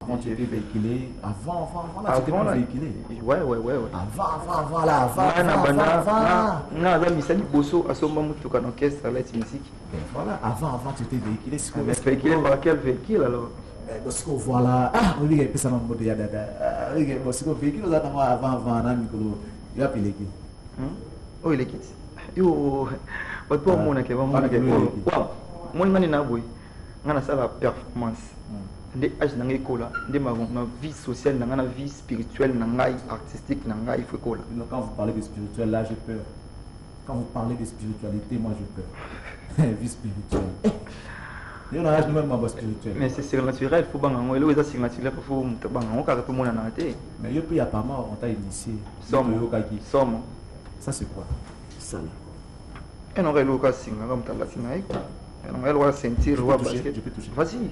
Quand tu étais véhiculé, avant là, tu étais véhiculé. Ouais. Avant, voilà, avant, tu étais véhiculé. Véhiculé par quel véhicule alors? Parce que voilà, oui, il y a ça dans le oui, parce que véhicule, nous avons avant, il y a plus les qui. Oh, il est qui? Yo, pas mon accueil, mon accueil. Moi, je suis la performance. Des âges dans l'école, des ma vie sociale, dans la vie spirituelle, dans la vie artistique, dans la vie école. Quand vous parlez de spirituel, là, j'ai peur. Quand vous parlez de spiritualité, moi, j'ai peur. Vie spirituelle. Il y a un âge même spirituel. Mais c'est surnaturel, il faut que vous ayez surnaturel pour vous faire tout le monde en été. Mais il y a pas mal, on t'a initié. Somme. Ça c'est quoi? Ça là. Et on va le faire signe comme ça là, on va le sentir, je peux toucher. Vas-y.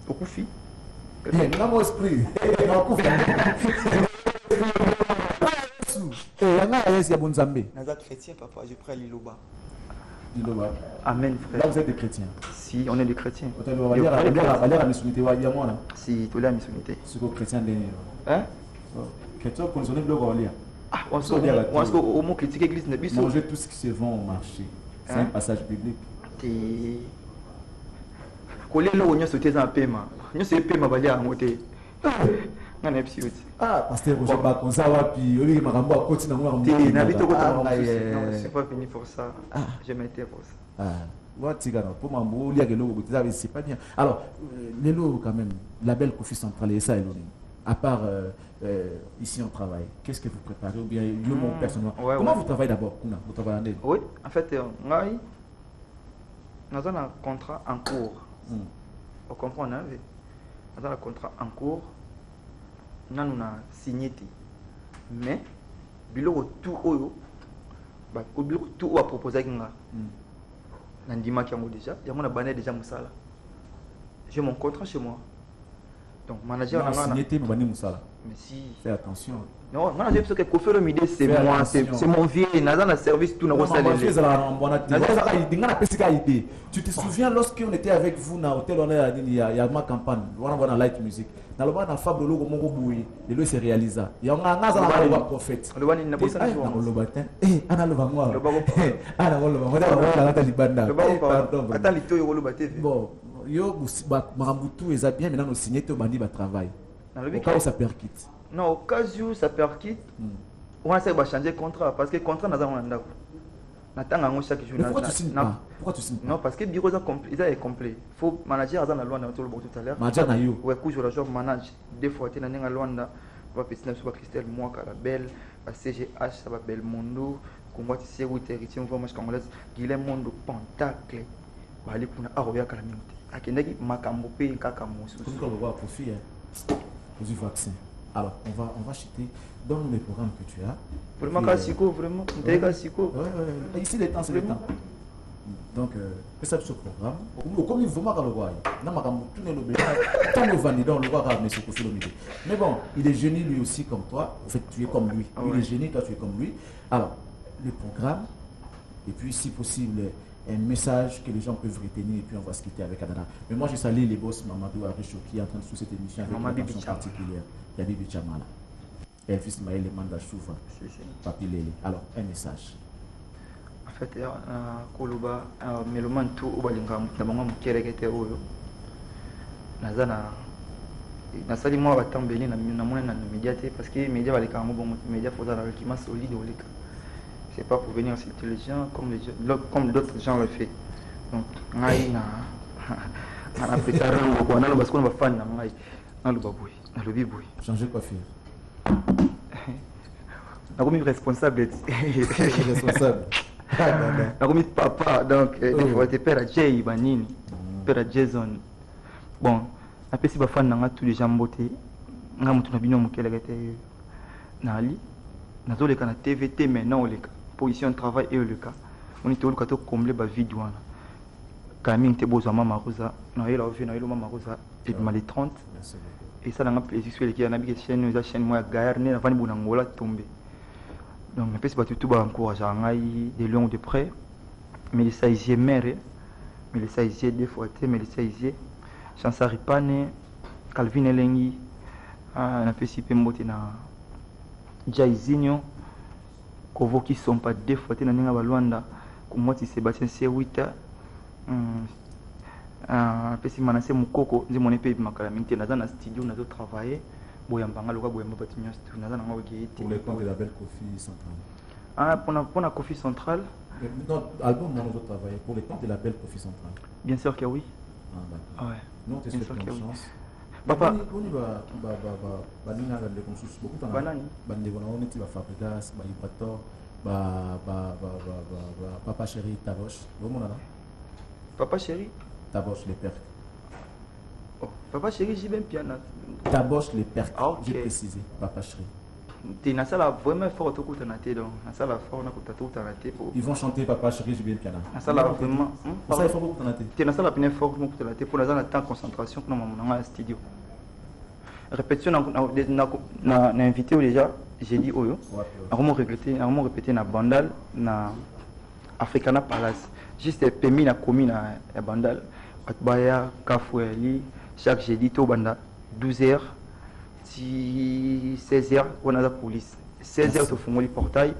Au coufi. Non, mon esprit. Non, coufi. Il y a bon Zambé. Naza chrétien, papa, je prie à l'Iloba. Amen, frère. Là, vous êtes des chrétiens. Si, on est des chrétiens. Si, tu es la missionité. C'est que chrétien dernier. Hein? Chrétien, pour nous donner ah, on se au mot critique l'église ne bis. Manger tout ce qui se vend au marché. C'est un passage biblique. Coller là où on sauté dans le paiement. Nous c'est paiement balé à monter. Ah, pasteur, je ne pas comme ça, puis oui, ma rambo à côté de moi. Non, c'est pas fini pour ça. Je m'étais pour ça. Moi, pour m'embrouiller, il y a des logo, c'est pas bien. Alors, les logos, quand même, la belle Kofi centrale, et ça, à part ici, on travaille. Qu'est-ce que vous préparez? Ou bien, mon personnellement. Comment vous travaillez d'abord? Vous travaillez en oui, en fait, nous avons un contrat en cours. Vous comprenez? Nous avons un contrat en cours. Nous avons signé. Mais, bilo tout a proposé déjà. Il y a banné déjà Moussala. J'ai mon contrat chez moi. Donc, manager a signé Banné Moussala. Mais si. Fais attention. Non, manager, parce que Kofi Olomide, c'est moi, c'est mon vieux. Nazan a service tout dans le tu te souviens lorsqu'on était avec vous dans l'hôtel, il y a ma campagne, on a light music. Dans le bas, dans le fable, le logo bouillé, le logo s'est réalisé. Il y a un prophète. Le bas, il n'a pas ça. Bon, yo, Maramboutou, ils ont bien maintenant signé au bandi travail. Au cas où ça perquite. Non, au cas où ça perquite, on va changer le contrat. Parce que le contrat, nous avons un d'accord. Chaque jour. Pourquoi tu signes pas? Non, parce que le bureau est complet. Il faut manager dans la loi tout à l'heure. Manager na yo. Ouais, couche la job manage. Des fois, tu es dans la loi. Va pétiner sur Christelle, moi, la belle, la CGH, ça va belle Mondo. Congo, tu sais où tu es héritier, on va marcher congolaise. Guilhem Mondo, Pentacle. Va aller pour la Aroya Calamité. Akendeki, Makambo, Pé, Kakamo. Comme on le voit, profit, aux vaccins. Alors, on va chuter. Donne-nous les programmes que tu as. Vraiment, Kassiko, vraiment. Ouais. Ici, les temps, c'est le temps. Donc, c'est ça ce programme. Comme il faut mal le voir. Mais bon, il est génie lui aussi comme toi. En fait, tu es comme lui. Il est génie, toi tu es comme lui. Alors, le programme, et puis si possible, un message que les gens peuvent retenir, et puis on va se quitter avec Adana. Mais moi, je salue les boss Mamadou Aricho qui est en train de suivre cette émission avec une attention particulière. Il y a Bibi Chamala. Elvis Maël et Manda Chouva. Papi Lele. Alors, un message. En fait, Koluba, Meloman tout au Balingam, d'abord, qui est été au Nazana. Nasali moi va t'embellir dans le médiaté parce que les médias va les carrément bon médias faut avoir qui m'a solide au lika. C'est pas pour venir insulter les gens comme d'autres gens le font. Donc ngai na préparé on a parce qu'on va faire ngai na le baboui na le biboui. Changer coiffure. Na comme responsable. Responsable. Na comme papa donc il faut être père à Jay Banini, père à Jason. Bon après si bafan nanga tous les gens beauté nga mutu na bino mukelekete nali nazoleka na TVT maintenant oleka position de travail et le cas on est oleka to combler ba vidéo wana kaming te bozo mama rosa na yela ofi na yelo mama rosa et mal 30 et ça nanga plaisir sur les na bi chaîne nous chaîne moi gaillard ne na vani bonangola tomber donc après si ba tout ba encourage ngai de loin ou de près mais les saisier mère mais les saisier des fois mais les saisier Chansari Pane, Calvin Elengi, na pesi pembote na Jaizinho, Kovoki Sompa deux fois na ninga balwanda, kumoti Sébastien Sewita, pesi Manase Mukoko, nzi mon épée makala mingi naza na studio nazo travailler, boyambanga loka boyamba batinyo studio naza na ngwa Pour le compte de la belle Kofi Centrale. Ah, pour la Kofi Centrale. Notre album, nous avons travaillé pour le compte de la belle Kofi Centrale. Bien sûr que oui. Ah, d'accord. Ouais. Nous, on te souhaite bonne chance. Papa. On y va, Papa Chéri Taboche. Papa Chéri Taboche les percs. Oh, Papa Chéri, j'ai bien piano. Taboche les percs. Ah, ok. J'ai précisé, Papa Chéri. Tu n'as ça vraiment fort au coup de naté donc. Ça la fort na kota tout naté pour. Ils vont chanter Papa Chéri, j'ai bien piano. Ça la vraiment. Ça il faut beaucoup naté. Tu n'as ça la peine fort pour naté pour la temps concentration pour mon studio. Répétition na invité déjà, j'ai dit oyo. Vraiment répéter na Bandal na Africana Palace. Juste permis na commis na Bandal. Atbaya Kafoueli chaque jeudi to banda 12h. Si 16h, on a la police. 16h, tu fais le portail,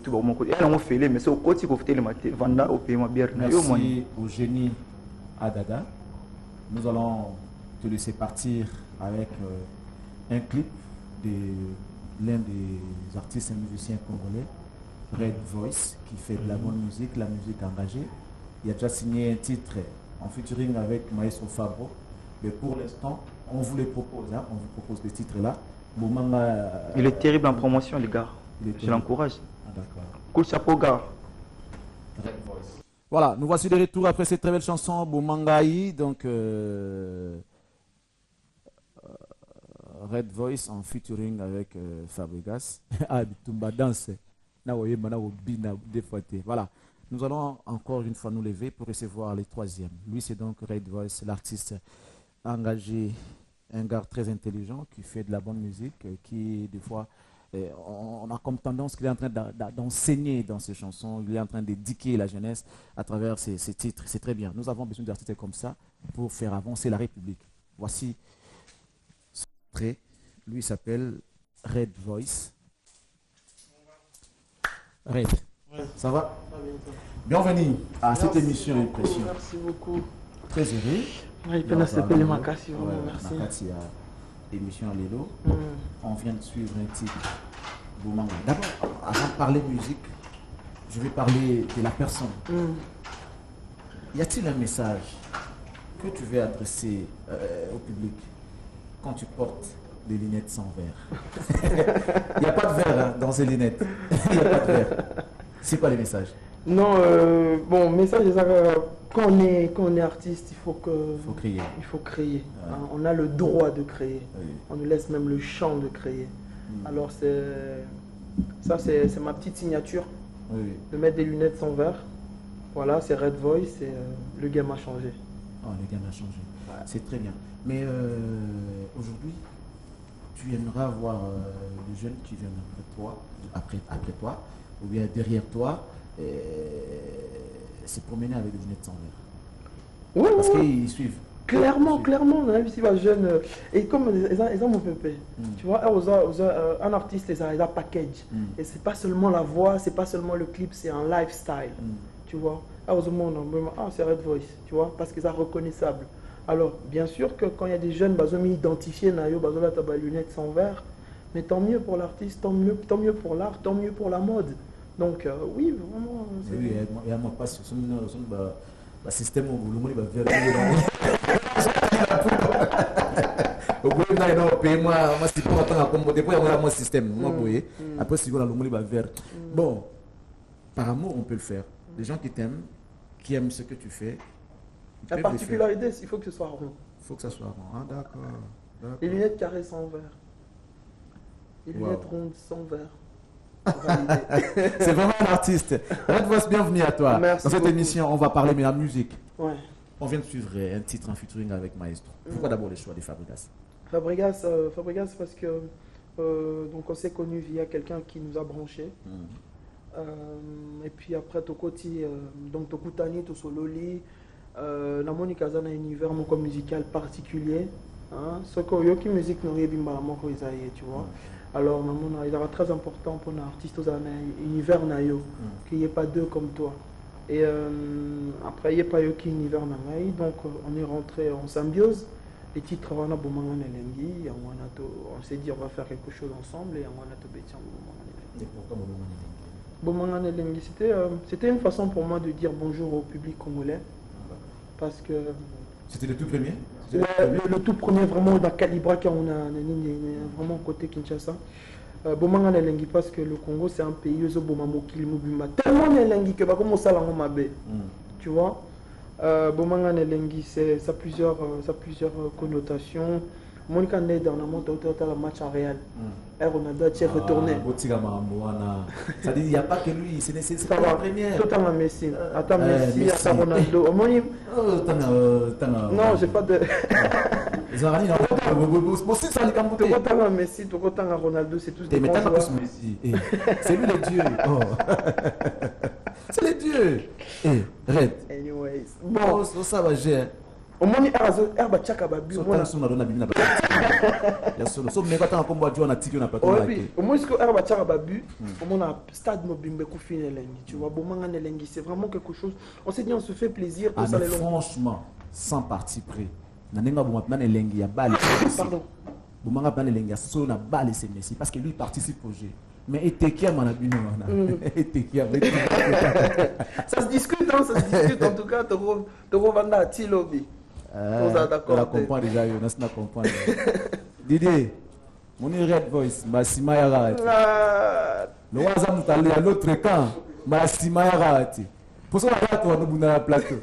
tu vas au côté. Et on fait les, mais c'est au côté qu'on fait le matin, vendre au paiement bien. Merci au génie Adada. Nous allons te laisser partir avec un clip de l'un des artistes et musiciens congolais, Red Voice, qui fait de la bonne musique, la musique engagée. Il a déjà signé un titre en featuring avec Maestro Fabro. Mais pour l'instant, on vous les propose, hein, on vous propose ce titre-là. Il est terrible en promotion, les gars. Je l'encourage. Ah, d'accord. Coup de chapeau, gars. Voilà, nous voici de retour après cette très belle chanson, Boumangaï. Donc, Red Voice en featuring avec Fabregas. Ah, Bitumba danse. Voilà. Nous allons encore une fois nous lever pour recevoir les troisièmes. Lui, c'est donc Red Voice, l'artiste engagé, un gars très intelligent qui fait de la bonne musique, qui des fois, on a comme tendance qu'il est en train d'enseigner dans ses chansons, il est en train d'éduquer la jeunesse à travers ses titres. C'est très bien. Nous avons besoin d'artistes comme ça pour faire avancer la République. Voici son trait. Lui s'appelle Red Voice. Red. Ouais. Ça va? Bienvenue à cette émission Impression. Merci beaucoup. Très heureux. Il peut s'appeler Makassi. Merci. Makassi à l'émission Lélo. On vient de suivre un titre. D'abord, avant de parler musique, je vais parler de la personne. Y a-t-il un message que tu veux adresser au public quand tu portes des lunettes sans verre? Il n'y a pas de verre hein, dans ces lunettes. Il n'y a pas de verre. C'est quoi les messages? Non, bon, message, quand on est artiste, il faut créer. Il faut créer. Ouais. Hein, on a le droit de créer. Oui. On nous laisse même le champ de créer. Alors ça c'est ma petite signature. Oui. De mettre des lunettes sans verre. Voilà, c'est Red Voice et le game a changé. Oh, le game a changé. Ouais. C'est très bien. Mais aujourd'hui, tu aimerais voir les jeunes qui viennent après toi, ou bien derrière toi, se promener avec des lunettes sans verre. Ouais, Parce ouais. qu'ils suivent. Clairement, on a vu si les jeunes, et comme ils ont mon pépé, tu vois, un artiste, ils ont package. Et c'est pas seulement la voix, c'est pas seulement le clip, c'est un lifestyle, tu vois. C'est Red Voice, tu vois, parce qu'ils sont reconnaissables. Alors, bien sûr que quand il y a des jeunes, ils ont identifié les lunettes sans verre, mais tant mieux pour l'artiste, tant mieux pour l'art, tant mieux pour la mode. Donc, oui, vraiment. Oui, il y a mon passe sur le système où le monde va vers au bout d'un paye-moi, moi c'est pour attendre comme depuis mon système, moi boyé. Après si vous le monde va vers. Bon, par amour on peut le faire. Les gens qui t'aiment, qui aiment ce que tu fais. La particularité, il faut que ce soit rond. Il faut que ça soit rond. Ah d'accord. Les lunettes carrées sans verre. Les lunettes rondes sans verre. C'est vraiment un artiste. Red Voice, bienvenue à toi. Merci dans cette beaucoup. émission, on va parler de la musique. Ouais. On vient de suivre un titre en featuring avec Maestro. Pourquoi d'abord les choix des Fabregas? Fabregas parce que donc on s'est connu via quelqu'un qui nous a branchés. Et puis après Tokoti, donc Tokutani, Tosololi, na Monica a un univers musical particulier. Hein? Ce que yoki musique n'aurait bimba la mort tu vois. Alors il sera très important pour un artiste aux univers nayo qu'il n'y ait pas deux comme toi. Et après il n'y a pas yoki univers nayo, donc on est rentré en symbiose. Les titres on a Bomangan Elengi, on s'est dit on va faire quelque chose ensemble et on a tout bêtien Bomangan Elengi. C'était une façon pour moi de dire bonjour au public congolais. Parce que c'était le tout premier. Le tout premier vraiment dans Calibra quand on a vraiment côté Kinshasa. Bomangan Elengi parce que le Congo c'est un pays où tellement Elengi que comme ça la mabe. Tu vois. Bomangan Elengi ça a plusieurs connotations. Monica n'est dernièrement le match en réel. Ronaldo a retourné. Ça dit il n'y a pas que lui, c'est pas la première. Tout à Messi. Attends Messi, attends Ronaldo. Non, j'ai pas de. Messi, Ronaldo, c'est tous des bons joueurs. C'est lui le dieu. C'est le dieu. Anyways. Bon, ça va gérer. Au moins, herba tchaka babu. Au moins, so mais quand on combat Joe on a tiré na plateau. Au moins, ce que herba tchaka babu, au moins stade mobimbe kufine lengi. Tu vois, Bomangan Elengi, c'est vraiment quelque chose. On s'est dit on se fait plaisir pour ça les longs. Franchement, sans parti pris. Nanenga Bomangan Elengi ya balle. Pardon. Bomangan Elengi so na balle c'est Messi parce que lui participe au jeu. Mais Etekia Manabino, ça se discute, hein, ça se discute en tout cas. Toro Vanda Tilobi. On comprend déjà, on a compris. Didier, mon Red Voice, Massima Yarati. Le Wazam est à l'autre camp, Massima Yarati. Pour ça, on a la plateau.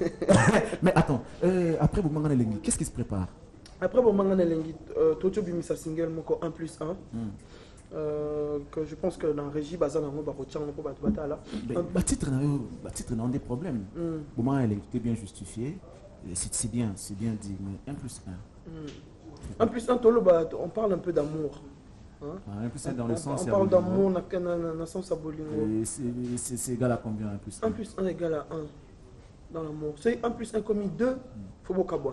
Mais attends, après Bomangan Elengi, qu'est-ce qui se prépare? Après Bomangan Elengi, Toto Bimisa single, moko 1+1. Que je pense que dans la régie, Bazan a un titre n'a des problèmes. Au moment elle était bien justifiée, c'est bien dit, mais 1+1. 1+1, on parle un peu d'amour. Hein? 1+1 dans le sens. On parle d'amour, dans le sens abolingo. C'est égal à combien 1+1? 1+1 égale à 1 dans l'amour. C'est 1+1 commis 2, il faut beaucoup.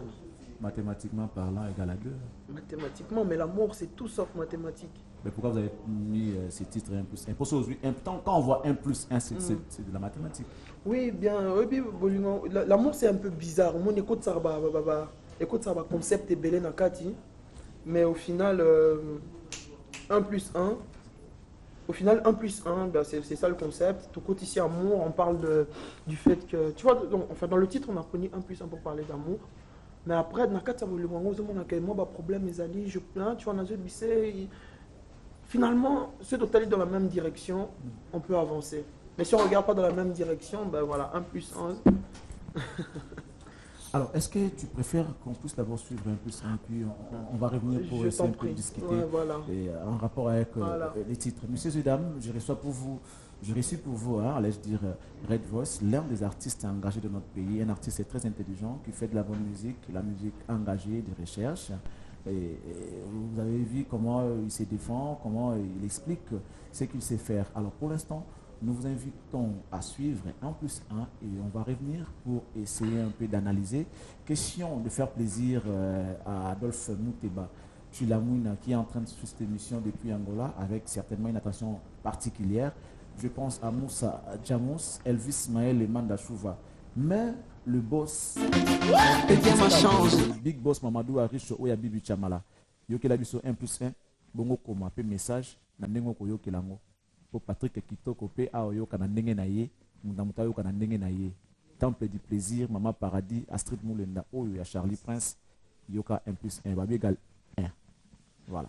Mathématiquement parlant, égal à 2. Mathématiquement, mais l'amour c'est tout sauf mathématique. Mais pourquoi vous avez mis ces titres 1+1? Parce que quand on voit 1+1, c'est de la mathématique. Oui, bien. L'amour c'est un peu bizarre. On écoute ça, concept est belé nakati. Mais au final, 1+1. Au final, 1+1, ben c'est ça le concept. Tout côté ici, amour, on parle du fait que. Tu vois, dans le titre, on a pris 1+1 pour parler d'amour. Mais après, dans le cas de moi, problème, mes alliés, je plains, tu vois, dans le finalement, ceux qui sont dans la même direction, on peut avancer. Mais si on ne regarde pas dans la même direction, ben voilà, 1+1. Alors, est-ce que tu préfères qu'on puisse d'abord suivre 1+1, puis on va revenir pour essayer un peu de discuter voilà. en rapport avec les titres. Messieurs et dames, je reçois pour vous, allais-je dire, Red Voice, l'un des artistes engagés de notre pays, un artiste très intelligent qui fait de la bonne musique, la musique engagée, de recherche. Et vous avez vu comment il se défend, comment il explique ce qu'il sait faire. Alors pour l'instant, nous vous invitons à suivre 1+1 et on va revenir pour essayer un peu d'analyser. Question de faire plaisir à Adolphe Mouteba Chulamouina qui est en train de suivre cette émission depuis Angola avec certainement une attention particulière. Je pense à Moussa Djamous, Elvis Maël et Manda Chouva. Mais le boss, Big Boss Mamadou Aricho Oya Bibi Chamala, Yokela Biso 1+1, Bongo Koma, pe message, Nandengo Koyokelango. Pour Patrick Kitoko, Pe Aoyo Kanandenge Naye, Mundamutayo Kanandenge Naye. Temple du plaisir, Mama Paradis, Astrid Moulenda, Oyo, Charlie Prince, Yoka 1+1, Babi égale 1. Voilà.